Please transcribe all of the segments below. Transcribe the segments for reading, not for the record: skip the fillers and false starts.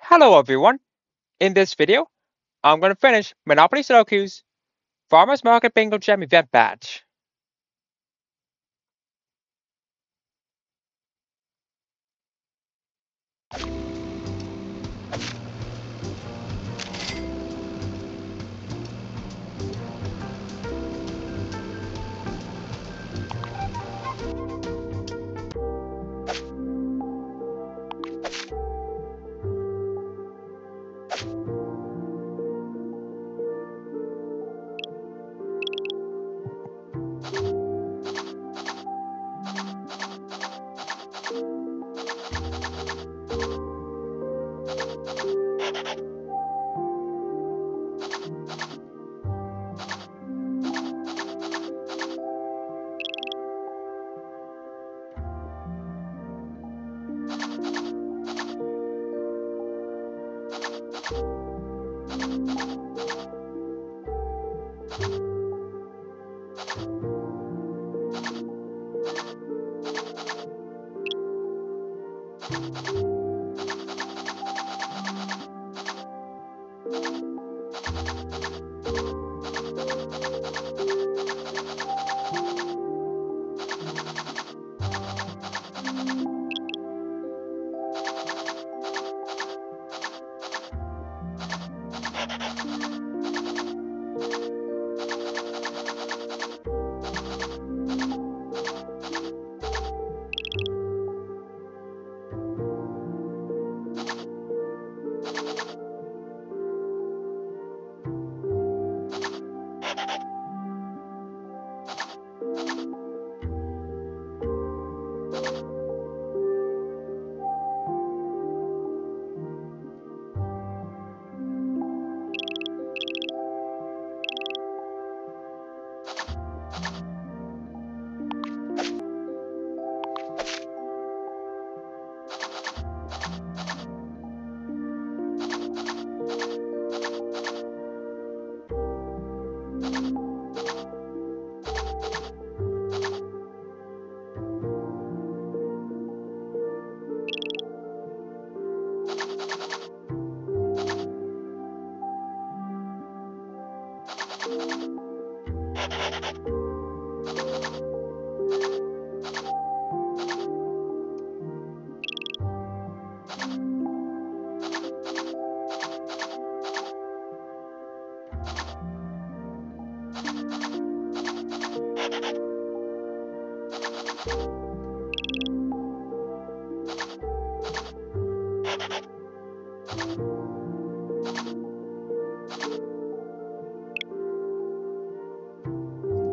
Hello everyone! In this video, I'm going to finish Monopoly Sudoku's Farmers Market Bingo Gem event badge.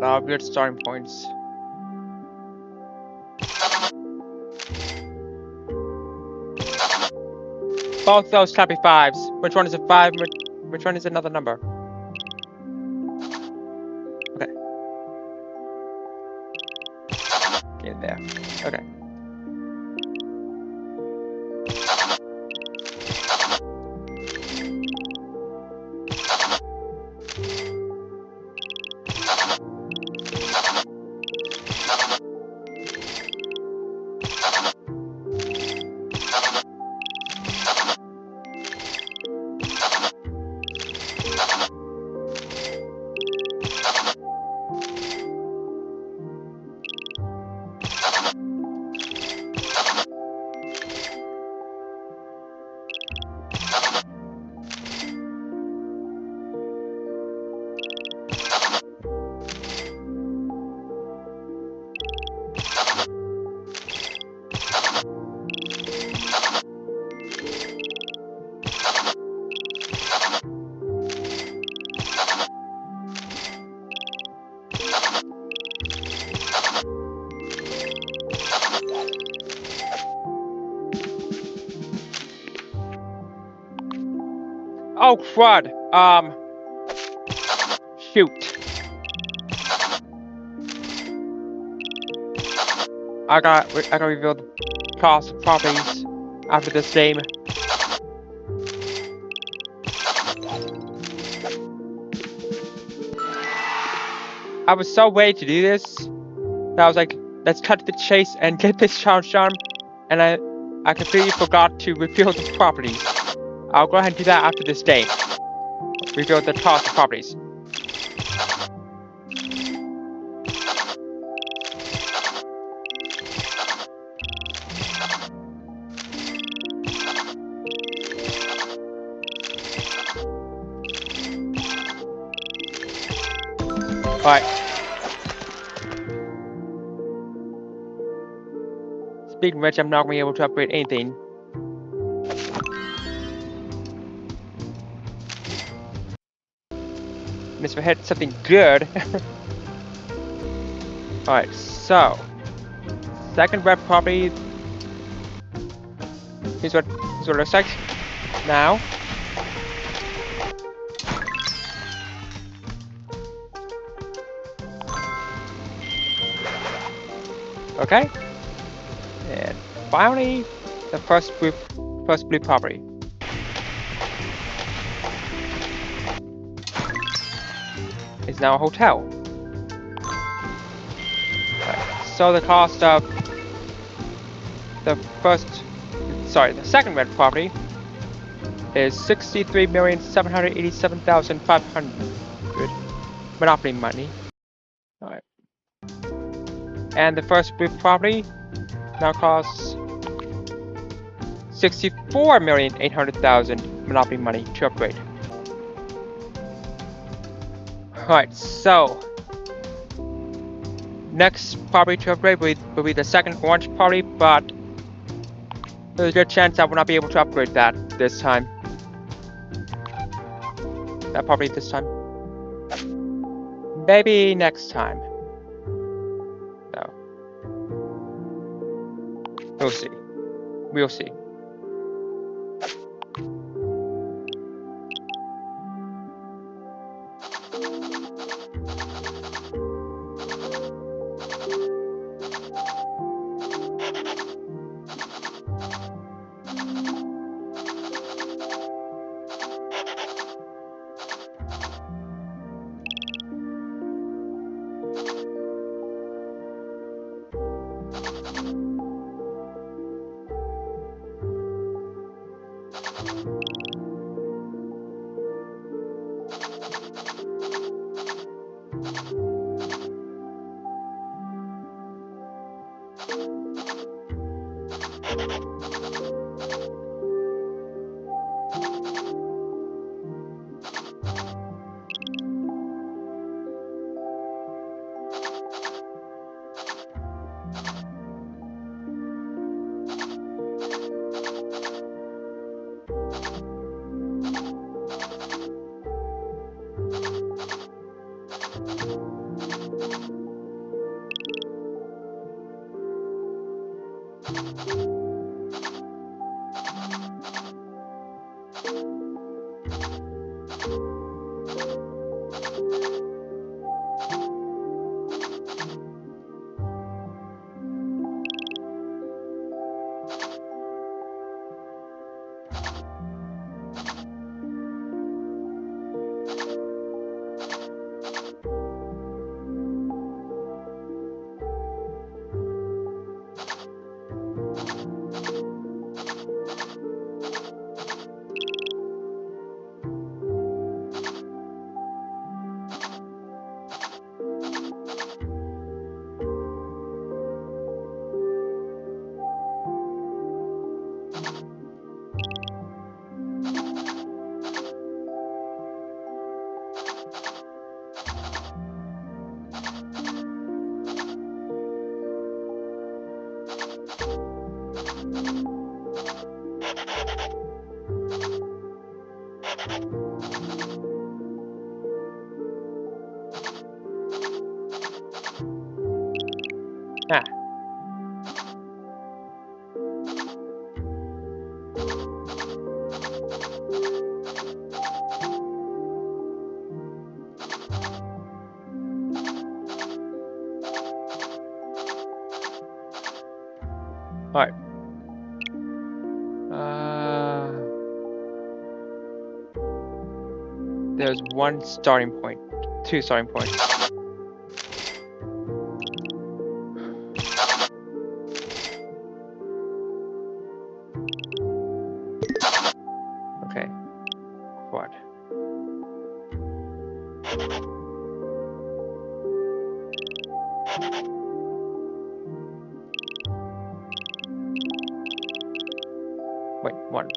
Now weird starting points. Both those clappy fives. Which one is a five? Which one is another number? Okay. Get there. Okay. Oh crud! Shoot. I gotta reveal the cost of properties after this game. I was so ready to do this that I was like, let's cut to the chase and get this challenge done, and I completely forgot to reveal the properties. I'll go ahead and do that after this day. Reveal the cost of properties. Alright. Speaking of which, I'm not going to be able to upgrade anything. Unless we hit something good. Alright, so. Second red property. Here's what it looks like now. Okay. And finally, the first blue property. Is now a hotel. Right. So the cost of the second red property is 63,787,500 Monopoly money. Alright. And the first blue property now costs 64,800,000 Monopoly money to upgrade. Alright, so next property to upgrade will be the second orange property, but there's a good chance I will not be able to upgrade that this time. That property this time. Maybe next time. No. We'll see. We'll see. Ah. Alright. There's one starting point. Two starting points. Okay. Wait, one.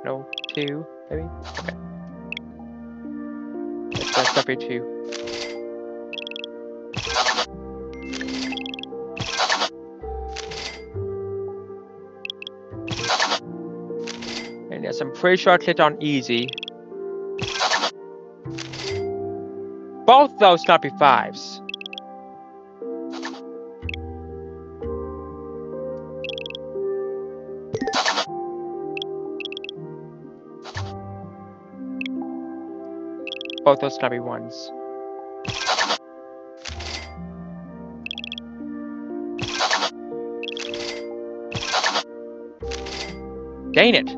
No, two, maybe? Okay. That's definitely two. And yes, I'm pretty sure I clicked on easy. Both of those cannot be fives. Both those cannot be ones. Dang it!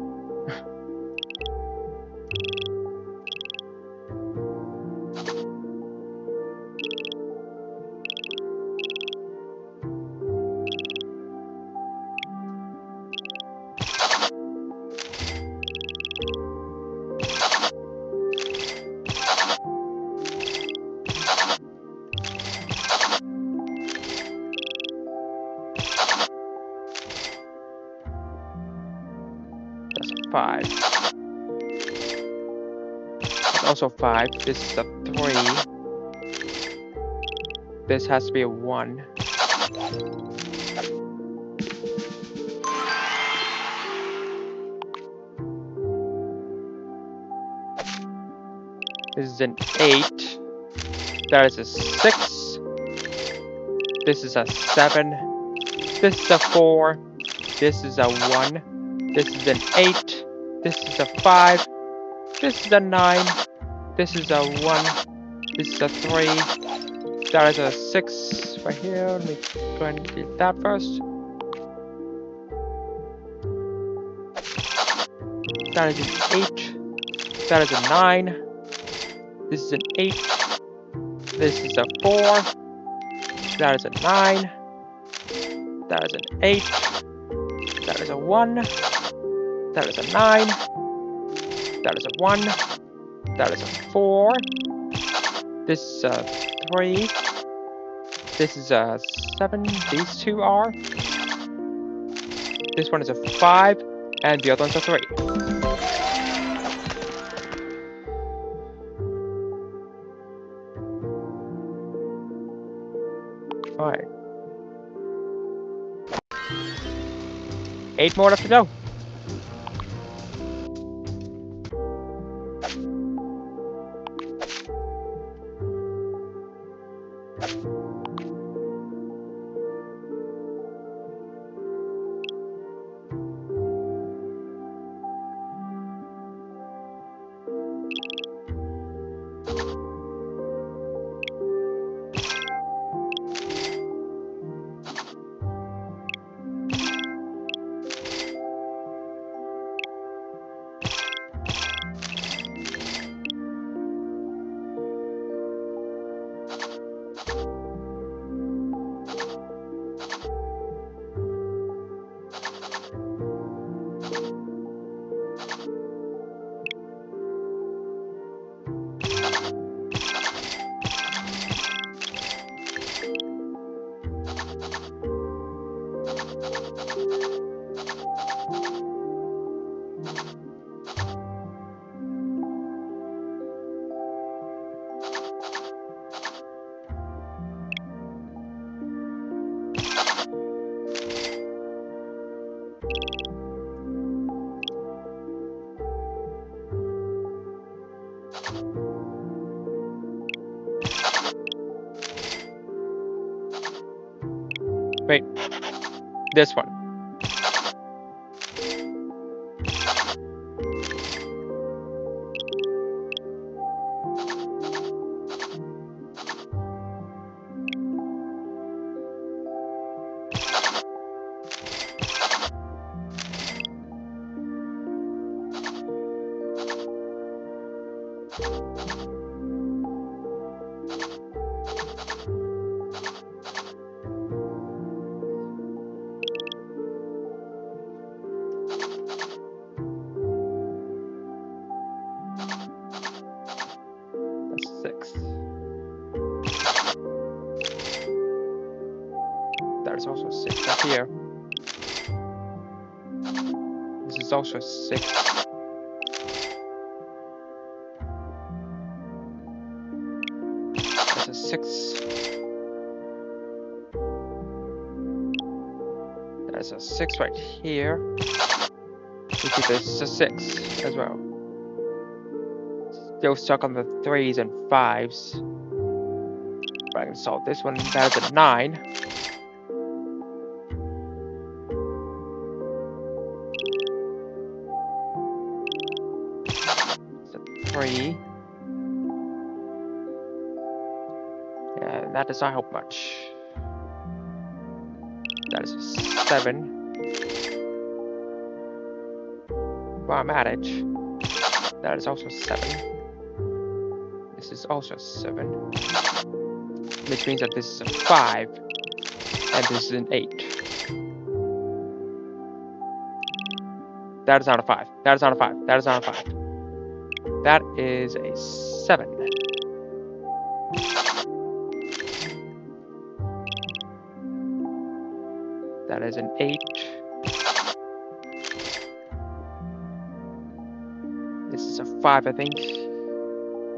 That's a five. That's also five. This is a three. This has to be a one. This is an 8. That is a 6. This is a 7. This is a 4. This is a 1. This is an 8. This is a 5. This is a 9. This is a 1. This is a 3. That is a 6 right here. Let me go ahead and delete that first. That is an 8. That is a 9. This is an 8. This is a 4. That is a 9. That is an 8. That is a 1. That is a 9. That is a 1. That is a 4. This is a 3. This is a 7. These two are. This one is a 5. And the other one's a 3. Alright. 8 more left to go. Wait. This one. That's 6. That is also 6 up here. This is is also 6. That's a 6. There's a 6 right here. You see this is a 6 as well. Still stuck on the 3s and 5s. But I can solve this one. That is a 9. It's a 3. And that does not help much. That is a 7. Well, I'm at it. That is also 7. This is also 7. Which means that this is a 5. And this is an 8. That is not a 5. That is not a 5. That is not a 5. That is a 7. That is an 8. This is a 5, I think.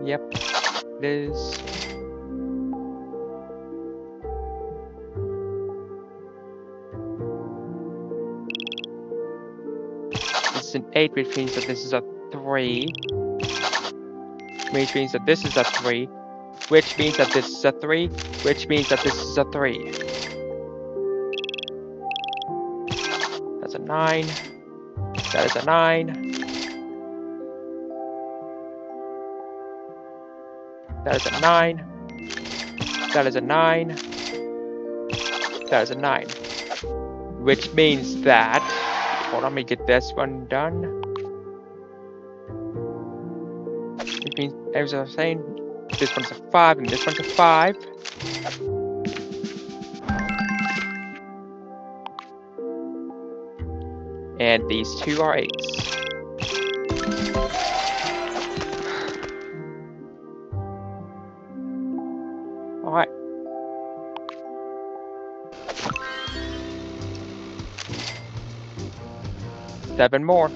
Yep, it is. This is an 8, which means that this is a 3. Which means that this is a 3. Which means that this is a 3. Which means that this is a 3. That's a 9. That is a 9. That is a 9. That is a 9. That is a 9. Which means that... Hold on, let me get this one done. Which means, as I was saying, this one's a 5 and this one's a 5. And these two are 8s. Alright. Seven more.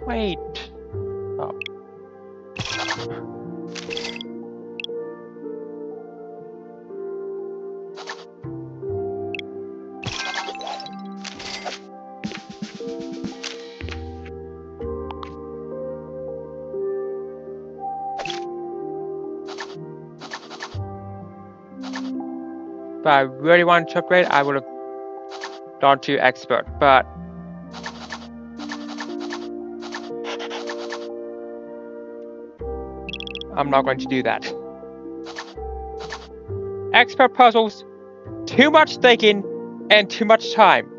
Wait. Oh. If I really wanted to upgrade, I would have gone to expert, but I'm not going to do that. Expert puzzles, too much thinking, and too much time.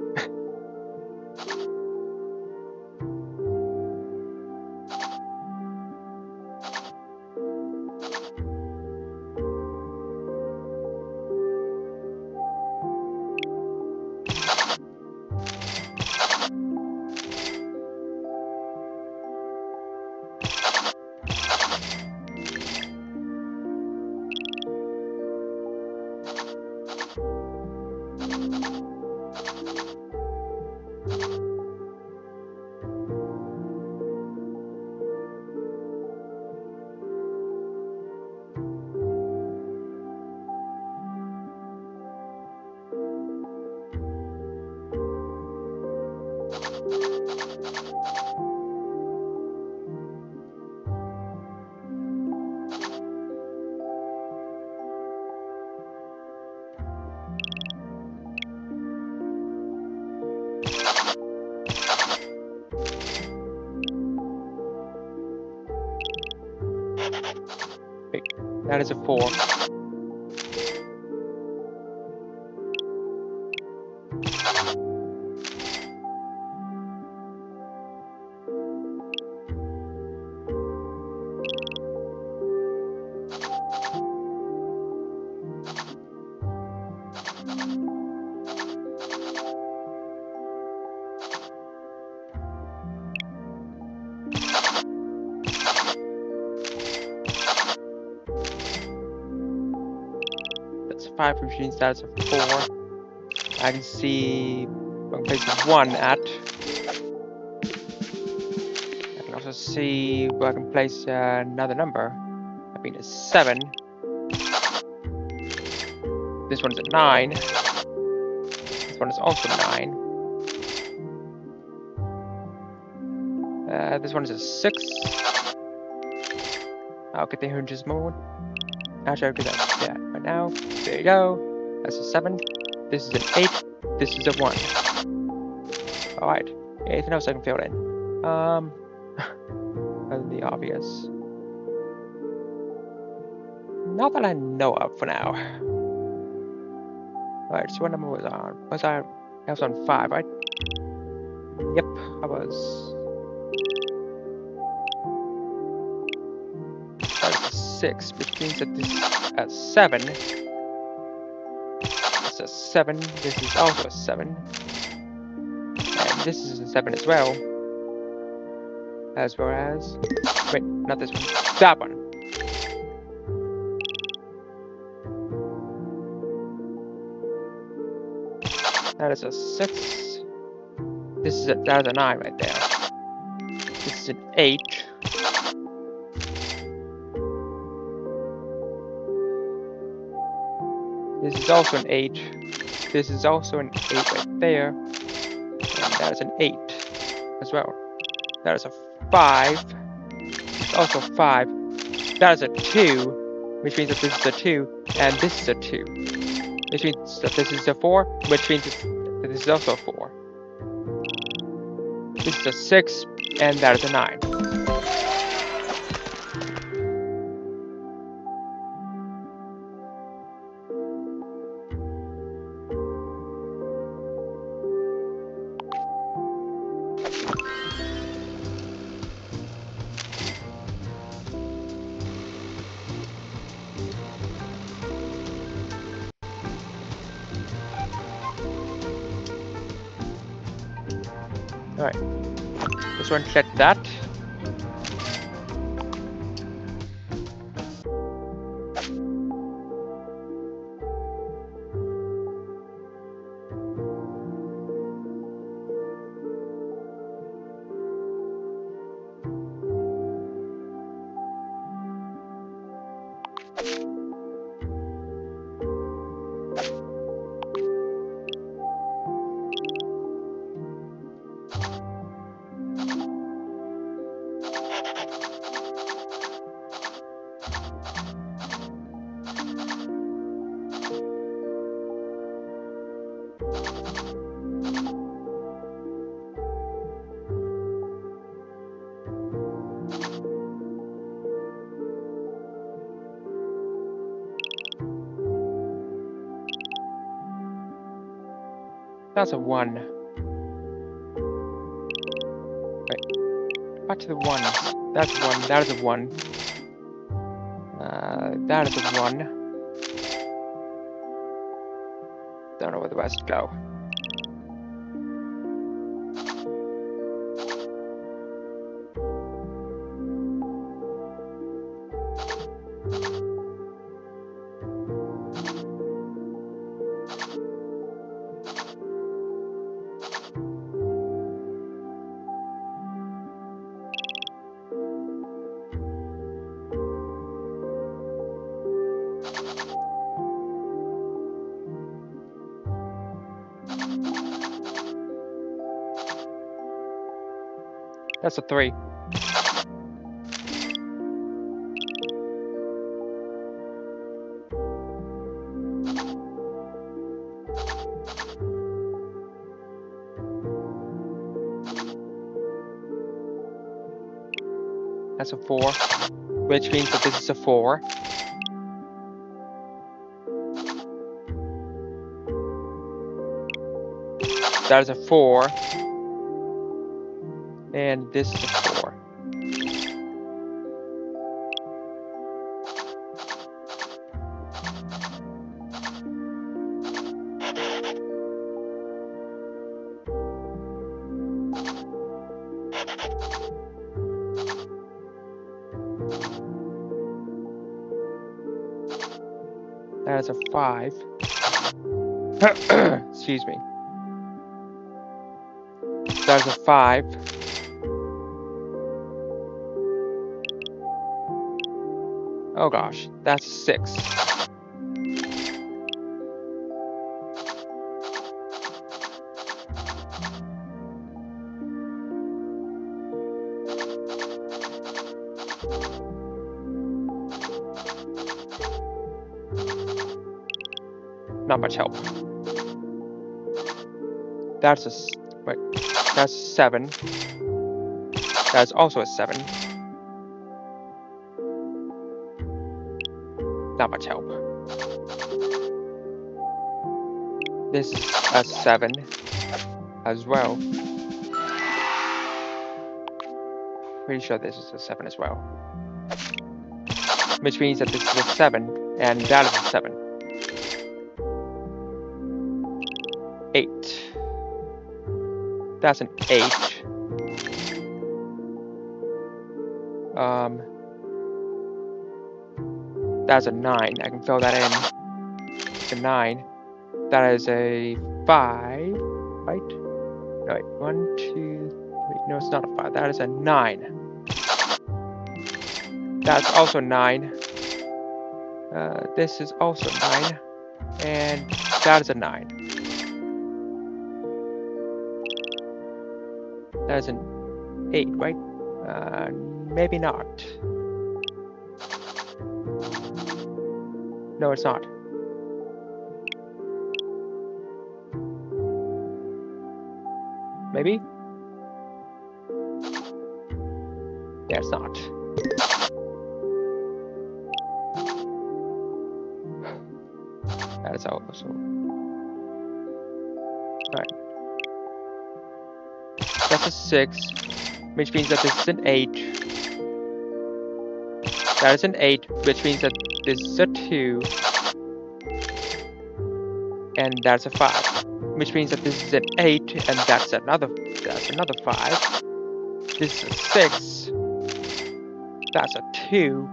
That is a 4. That's a 5, which means that's a 4. I can see I can place a 1 at. I can also see where I can place another number. I mean a 7. This one's a 9. This one is also 9. This one is a 6. I'll get the hinges more. Actually, I'll do that right now. There you go. That's a 7. This is an 8. This is a 1. Alright. Anything else I can fill in? Other than the obvious. Not that I know of for now. Alright, so what number was I on? I was on 5, right? Yep, I was. That is a 6, which means that this is a 7. This is a 7. This is also a 7. And this is a 7 as well. As well as. Wait, not this one. That one. That is a 6. That is a 9 right there. This is an 8. This is also an 8. This is also an 8 right there. And that is an 8 as well. That is a 5. It's also 5. That is a 2, which means that this is a 2. And this is a 2. Which means that this is a 4, which means that this is also a 4. This is a 6, and that is a 9. Alright. This one set that. That's a 1. Right. Back to the 1s. That's a 1. That is a 1. That is a 1. Don't know where the rest go. That's a 3. That's a 4, which means that this is a 4. That is a 4. And this is a 4. That is a 5. Excuse me. That is a 5. Oh gosh, that's a 6. Not much help. That's a wait. That's 7. That's also a 7. Not much help. This is a 7 as well. Pretty sure this is a 7 as well. Which means that this is a 7 and that is a 7. 8. That's an 8. That's a 9. I can fill that in. It's a 9. That is a 5. Right? No, wait. 1, 2, 3. No, it's not a 5. That is a 9. That's also 9. This is also 9. And that is a 9. That is an 8, right? Maybe not. No, it's not. Maybe? Yeah, it's not. That is also. Alright. That's a 6, which means that this is an 8. That is an 8, which means that this is a 2. And that's a 5. Which means that this is an 8, and that's another 5. This is a 6. That's a 2.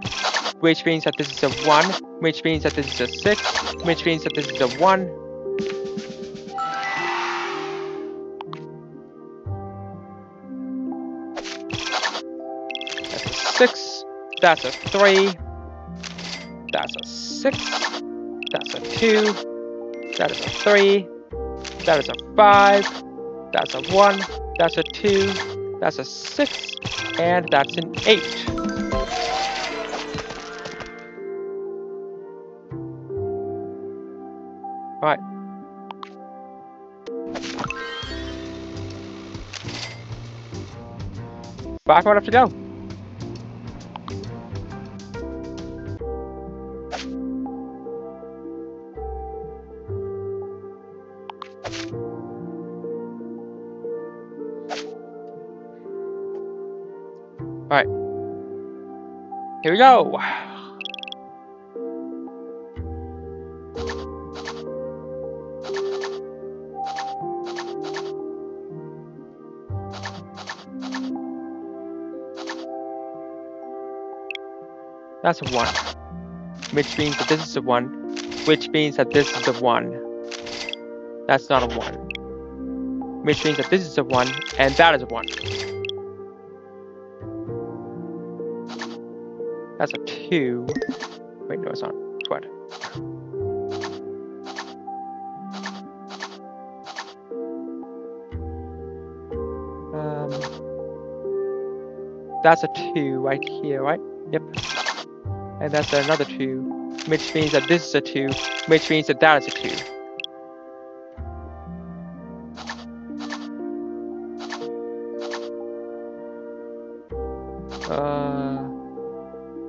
Which means that this is a 1. Which means that this is a 6. Which means that this is a 1. That's a 6. That's a 3. That's a 6. That's a 2. That is a 3. That is a 5. That's a 1. That's a 2. That's a 6. And that's an 8. Alright. Five more left to go. Alright. Here we go. That's a 1. Which means that this is a 1. Which means that this is a 1. That's not a 1. Which means that this is a 1. And that is a 1. That's a 2. Wait, no, it's not. It's what? That's a 2 right here, right? Yep. And that's another 2, which means that this is a 2, which means that that is a 2.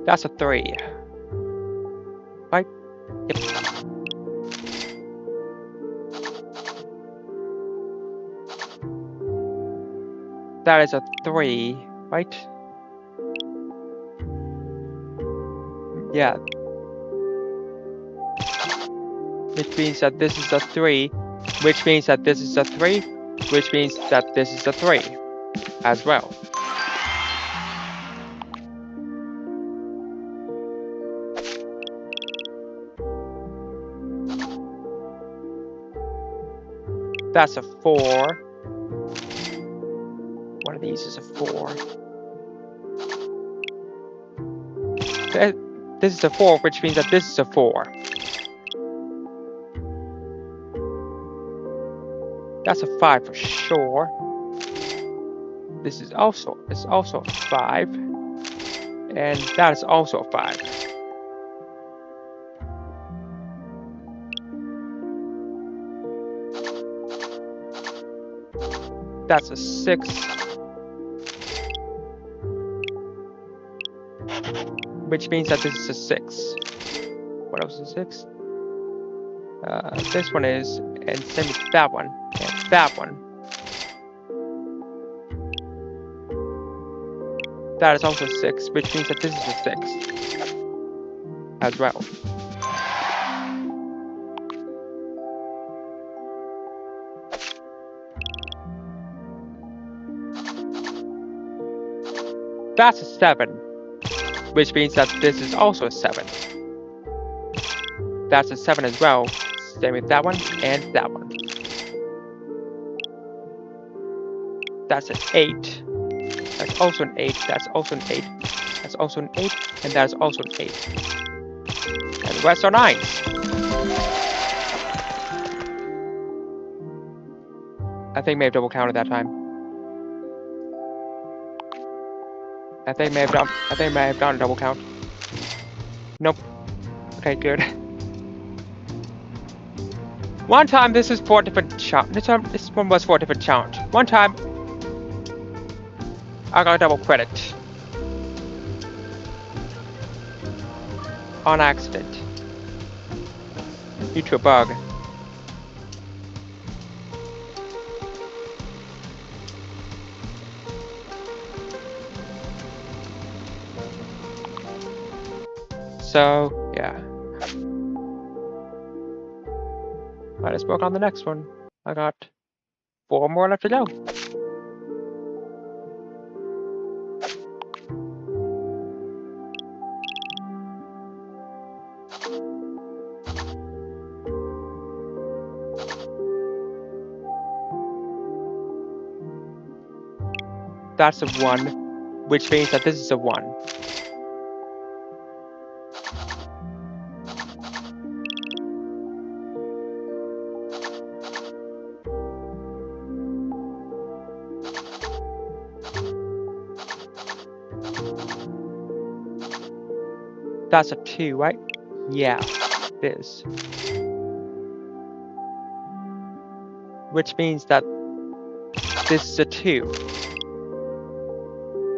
That's a 3. Right? Yep. That is a 3, right? Yeah. Which means that this is a 3, which means that this is a 3, which means that this is a 3 as well. That's a 4. One of these is a 4. This is a 4, which means that this is a 4. That's a 5 for sure. This is also a 5. And that is also a 5. That's a 6. Which means that this is a 6. What else is a 6? This one is, and same with that one, and that one. That is also 6, which means that this is a 6 as well. That's a 7, which means that this is also a 7. That's a 7 as well. Same with that one and that one. That's an 8. That's also an 8. That's also an 8. That's also an 8. And that's also an 8. And the rest are 9s. I think I may have double counted that time. I think I may have done a double count. Nope. Okay, good. One time this is 4 different challenge. This one was 4 different challenge. One time I got a double credit. On accident. Due to a bug. So, yeah. Alright, let's work on the next one. I got 4 more left to go. That's a 1, which means that this is a 1. That's a 2, right? Yeah, it is. Which means that this is a 2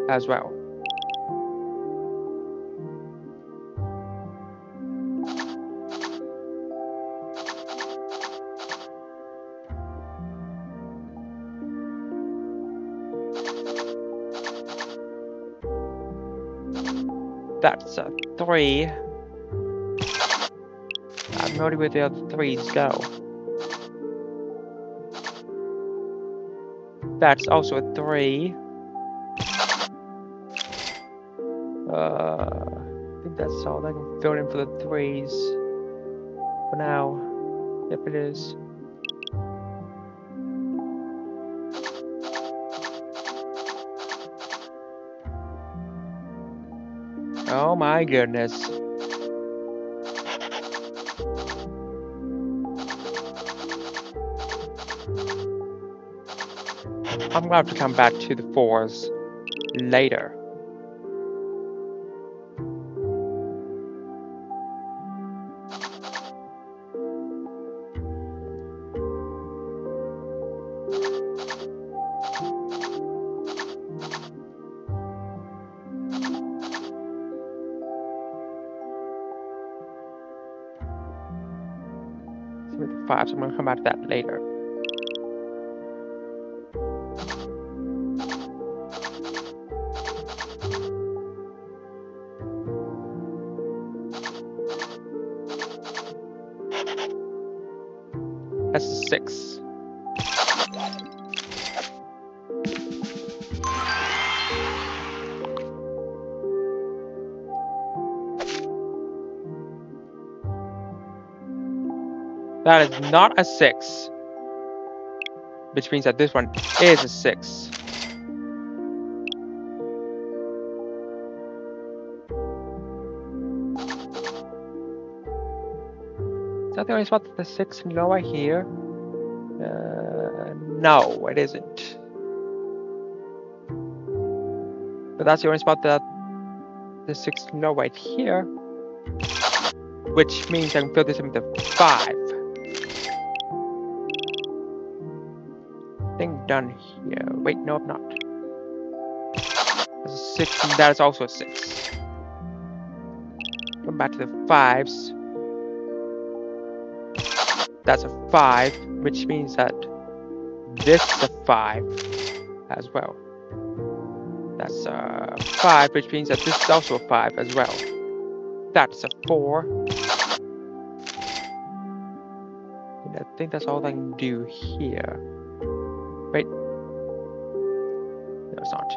as well. That's a 3. I'm noting where the other 3s go. That's also a 3. I think that's all I can fill in for the 3s for now. Yep, it is. Oh my goodness. I'm gonna have to come back to the 4s later. So with the 5s, I'm gonna come back to that later. 6. That is not a 6. Which means that this one is a 6. Is that the only spot that the 6 can go right here? No, it isn't. But that's the only spot that the 6 can go right here. Which means I can fill this in with a 5. Thing done here. Wait, no, I'm not. That's a 6, and that is also a 6. Come back to the 5s. That's a 5, which means that this is a 5 as well. That's a 5, which means that this is also a 5 as well. That's a 4. And I think that's all I can do here. Wait. No, it's not.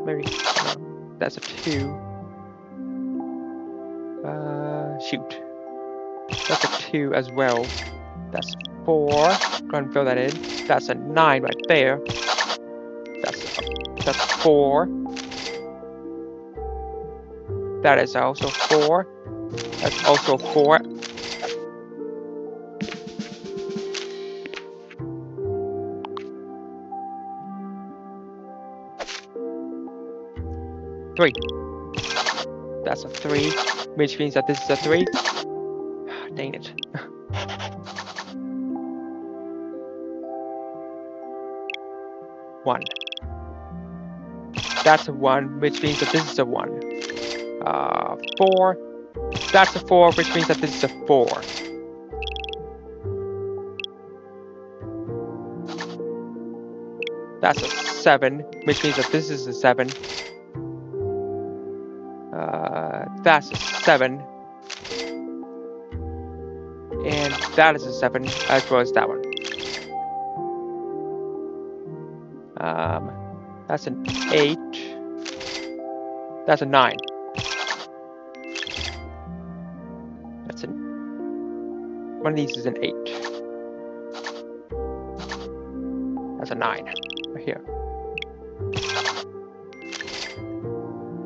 Maybe. No. That's a 2. Shoot. That's a 2 as well. That's 4. Go ahead and fill that in. That's a 9 right there. That's 4. That is also 4. That's also 4. Three. That's a 3, which means that this is a 3. Dang it. One. That's a 1, which means that this is a 1. 4. That's a 4, which means that this is a 4. That's a 7, which means that this is a 7. That's a 7. And that is a 7, as well as that one. That's an 8. That's a 9. That's an... One of these is an 8. That's a 9. Right here.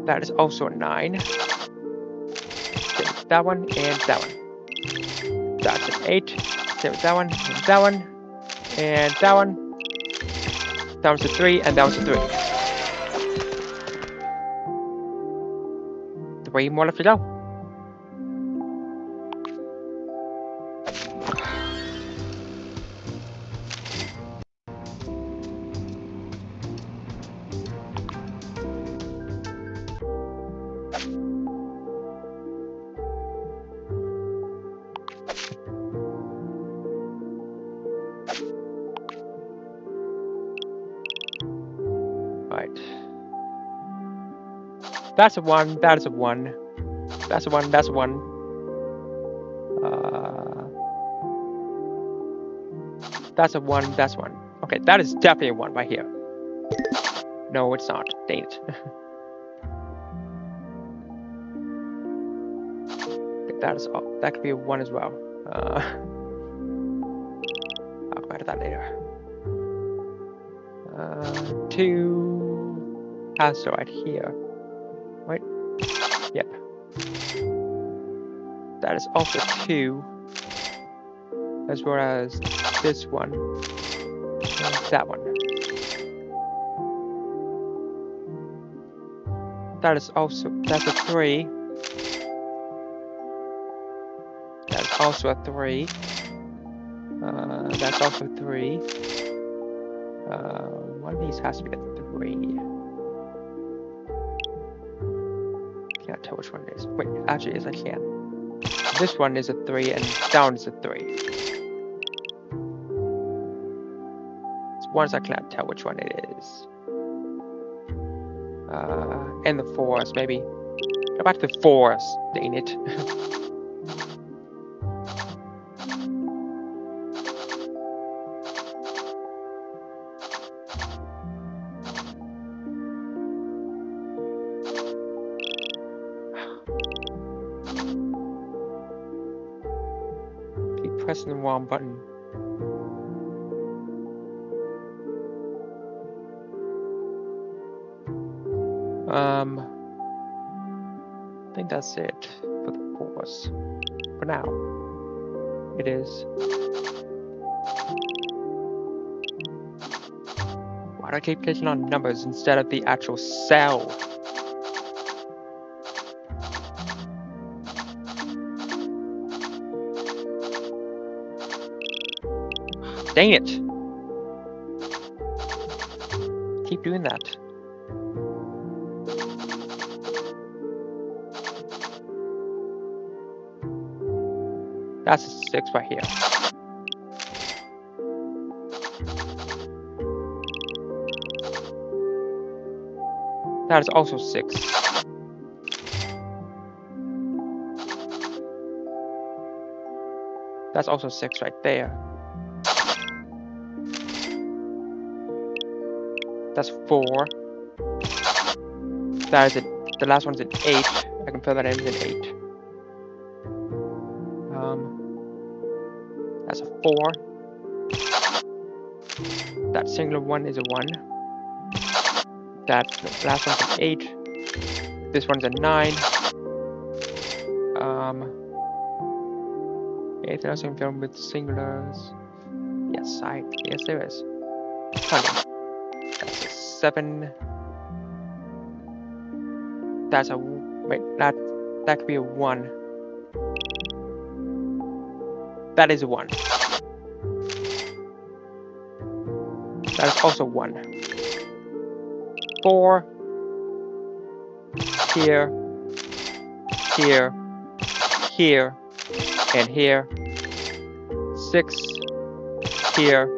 That is also a 9. Same with that one and that one. That's an 8. Same with that one and that one. And that one. That one's a 3 and that one's a 3. 3 more left to go. That's a 1, that is a 1. That's a 1, that's a 1. That's a 1, that's 1. Okay, that is definitely a 1 right here. No, it's not. Dang it. That is all. That could be a 1 as well. I'll come back to that later. 2 has to right here. Right? Yep. That is also 2, as well as this one and that one. That is also, that's a 3. That's also a 3. That's also 3. One of these has to be a 3. Can't tell which one it is. Wait, actually, yes, I can. This one is a 3, and down is a 3. It's ones I cannot tell which one it is. And the 4s, maybe. Go back to the 4s, dang it. pressing the wrong button. I think that's it for the pause. For now. It is. Why do I keep clicking on numbers instead of the actual cell? Dang it! Keep doing that. That's a 6 right here. That is also 6. That's also 6 right there. That's 4. That is it. The last one's an 8. I can fill that in as an 8. That's a 4. That singular one is a 1. That last one's an 8. This one's a 9. Anything else I can fill with singulars? Yes, there is. Honey. That's a 7. That's a wait. That could be a 1. That is a 1. That is also 1. 4. Here. Here. Here. And here. 6. Here.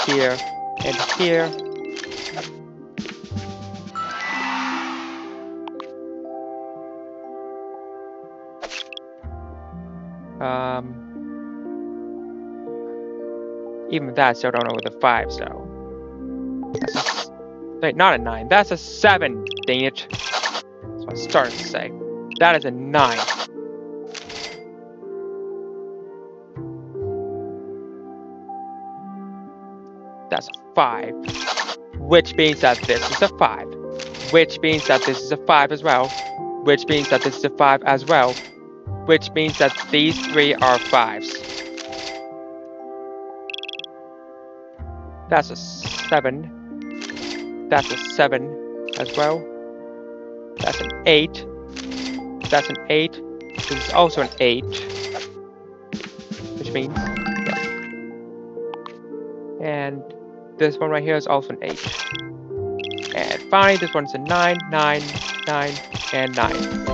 Here. And here. Even that, I still don't know what the 5, so. That's a, wait, not a 9. That's a 7. Dang it. That's what I started to say. That is a 9. That's a 5. Which means that this is a 5. Which means that this is a 5 as well. Which means that this is a 5 as well. Which means that these 3 are 5s. That's a 7. That's a 7 as well. That's an 8. That's an 8. This is also an 8. Which means, yes. And this one right here is also an 8. And finally, this one's a 9, 9, 9, and 9.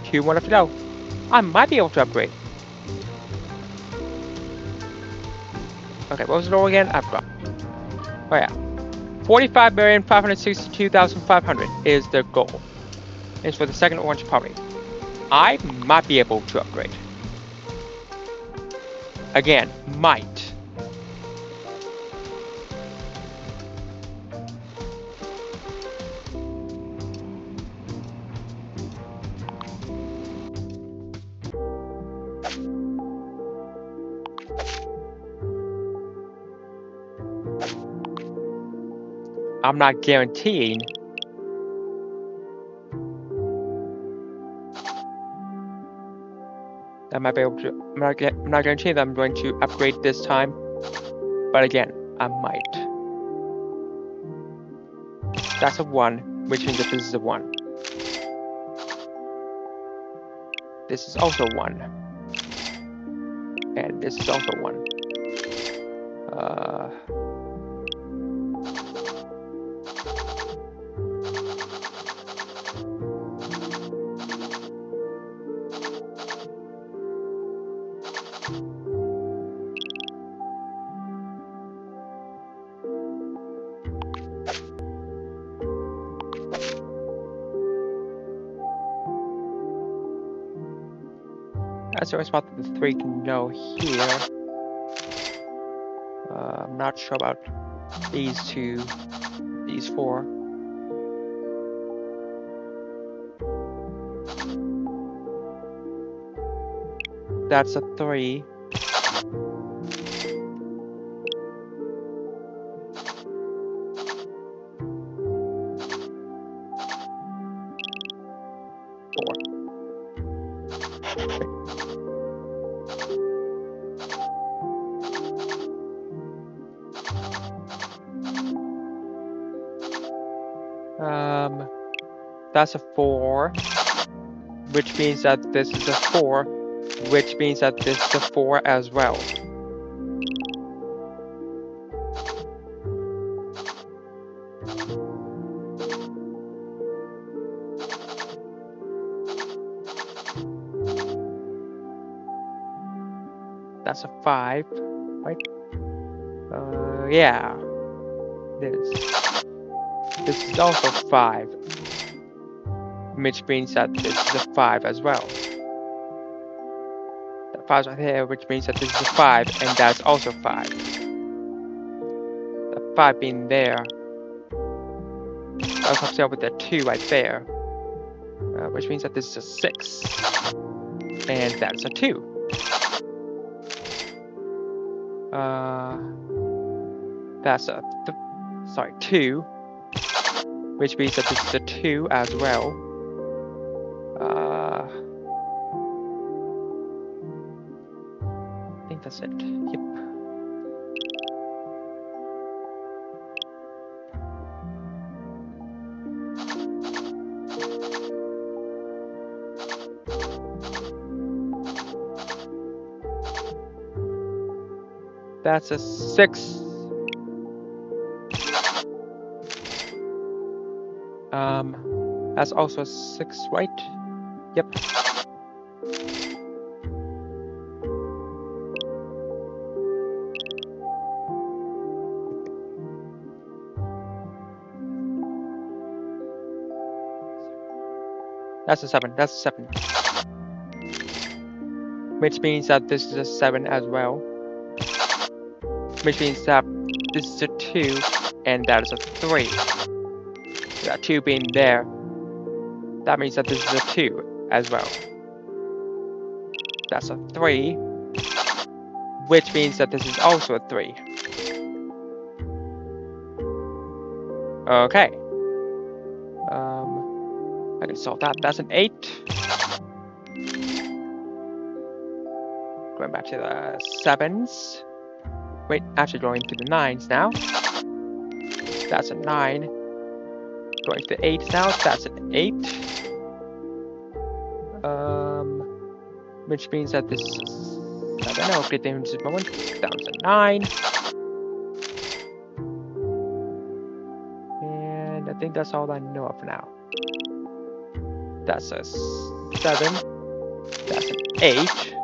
Q one to know. I might be able to upgrade. Okay, what was the goal again? I forgot. Oh yeah. 45,562,500 is the goal. It's for the second orange property. I might be able to upgrade. Again, might. I'm not guaranteeing. I might be able to. I'm not guaranteeing that I'm going to upgrade this time. But again, I might. That's a 1, which means that this is a 1. This is also 1. And this is also 1. That's the only spot that the 3 can go here. I'm not sure about these 2, these 4. That's a 3. That's a 4, which means that this is a 4, which means that this is a 4 as well. That's a 5, right? Yeah. This is also 5, which means that this is a 5 as well. The 5's right here, which means that this is a 5, and that's also 5. The 5 being there. I'll compare with the 2 right there, which means that this is a 6, and that's a 2. That's a 2, which means that this is a 2 as well. I think that's it. Yep. That's a 6. That's also a 6, right? Yep. That's a 7. That's a 7. Which means that this is a 7 as well. Which means that this is a 2, and that is a 3. That 2 being there, that means that this is a 2 as well. That's a 3, which means that this is also a 3. Okay. I can solve that. That's an 8. Going back to the 7s. Wait, actually going to the 9s now. That's a 9. Going to the 8s now. That's an 8. Which means that this is 7. I'll get them to moment. Down to 9. And I think that's all I know of now. That's a 7. That's an 8.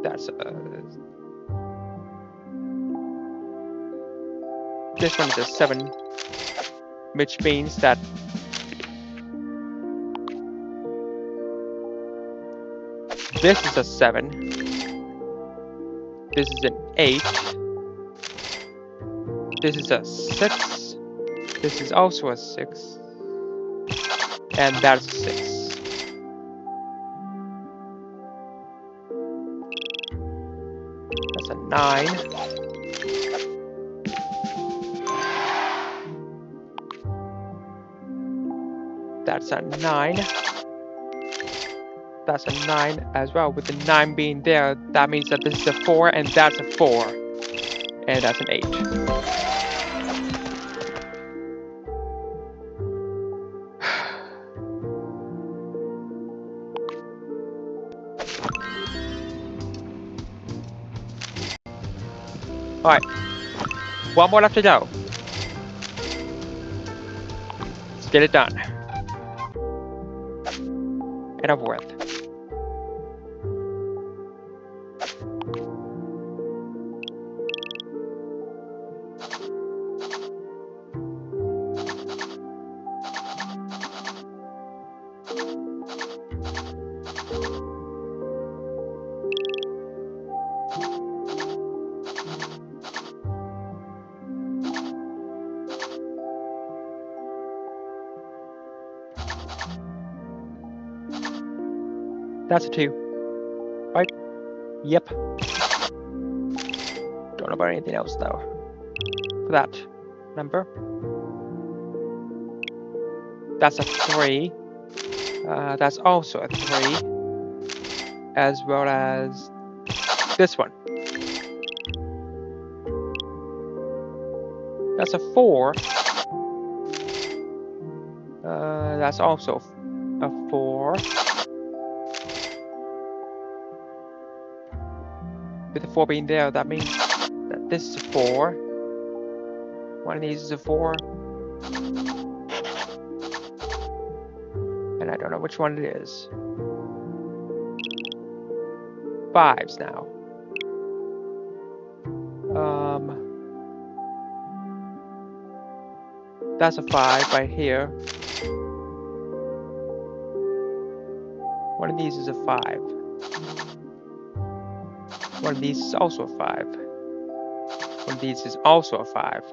That's a... This one is a 7. Which means that... This is a 7. This is an 8. This is a 6. This is also a 6. And that's a 6. That's a 9. That's a 9. That's a 9 as well. With the 9 being there, that means that this is a 4, and that's a 4. And that's an 8. Alright. One more left to go. Let's get it done. And over with. That's a 2. Right? Yep. Don't know about anything else though. For that number. That's a 3. That's also a 3. As well as this one. That's a 4. That's also a 4. With the 4 being there, that means that this is a 4. One of these is a 4. And I don't know which one it is. 5s now. That's a 5 right here. One of these is a 5. One of these is also a 5. One of these is also a 5.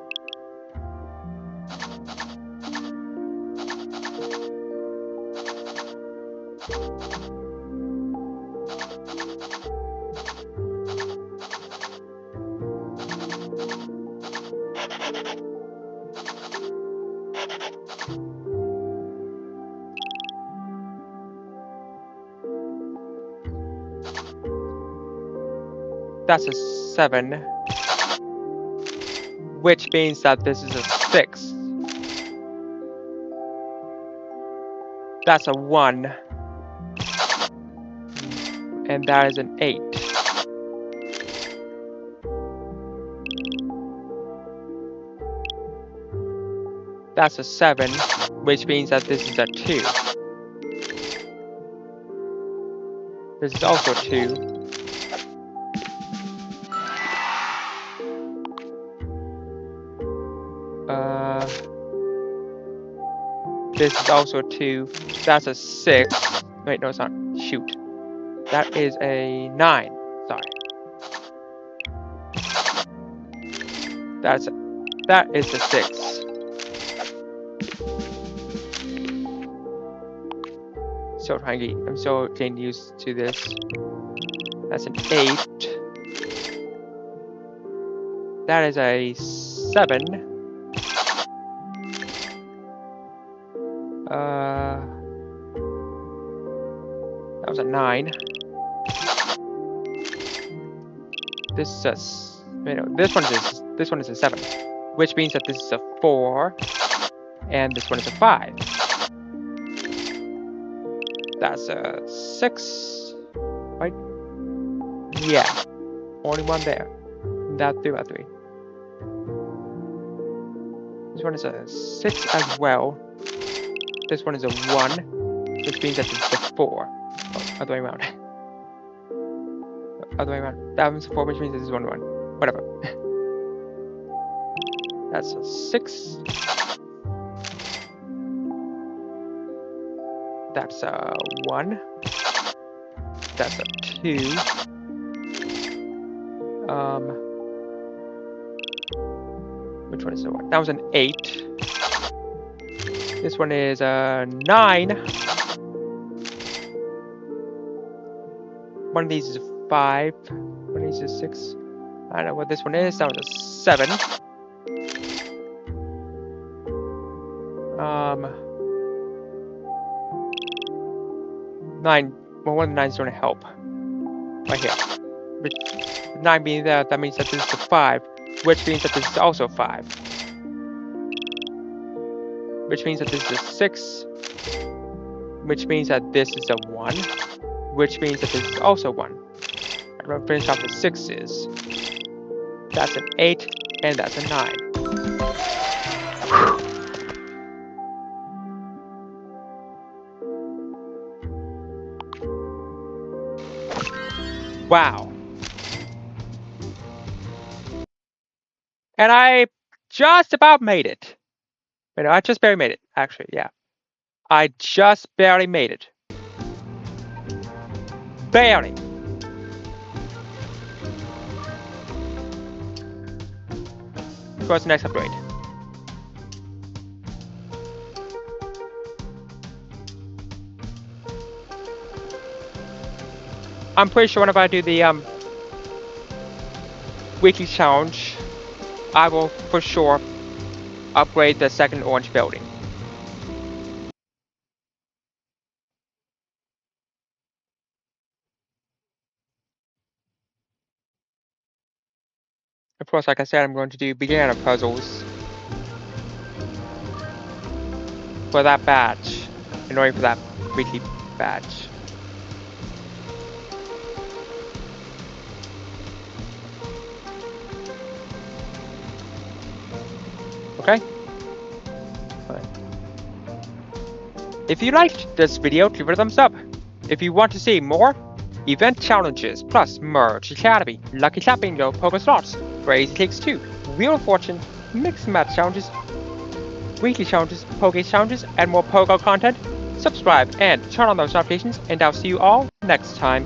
That's a 7. Which means that this is a 6. That's a 1. And that is an 8. That's a 7, which means that this is a 2. This is also 2. This is also a 2. That's a 6. Wait, no, it's not. Shoot. That is a 9. Sorry. That is a 6. So tiny. I'm so getting used to this. That's an 8. That is a 7. That was a 9. This is a wait, no, this one is a 7, which means that this is a 4, and this one is a 5. That's a 6, right? Yeah, only one there. That 3 by 3. This one is a 6 as well. This one is a 1, which means that this is a 4. Oh, other way around. Other way around. That one's a 4, which means this is 1, 1. Whatever. That's a 6. That's a 1. That's a 2. Which one is the 1? That was an 8. This one is a 9. One of these is a 5. One of these is a 6. I don't know what this one is. That was a 7. 9. Well, one of the 9s don't help. Right here. But 9 being there, that means that this is a 5. Which means that this is also 5. Which means that this is a 6. Which means that this is a 1. Which means that this is also 1. I'm going to finish off the 6's. That's an 8, and that's a 9. Wow. And I just about made it. Wait, no, I just barely made it, actually, yeah. I just barely made it. Barely. What's the next upgrade? I'm pretty sure whenever I do the weekly challenge, I will for sure upgrade the second orange building. Of course, like I said, I'm going to do beginner puzzles for that badge, in order for that weekly badge. Okay? If you liked this video, give it a thumbs up. If you want to see more event challenges, plus Merge Academy, Lucky Tap Bingo, Poker Slots, Crazy Takes 2, Wheel of Fortune, Mixed Match challenges, weekly challenges, poker challenges, and more poker content, subscribe and turn on those notifications, and I'll see you all next time.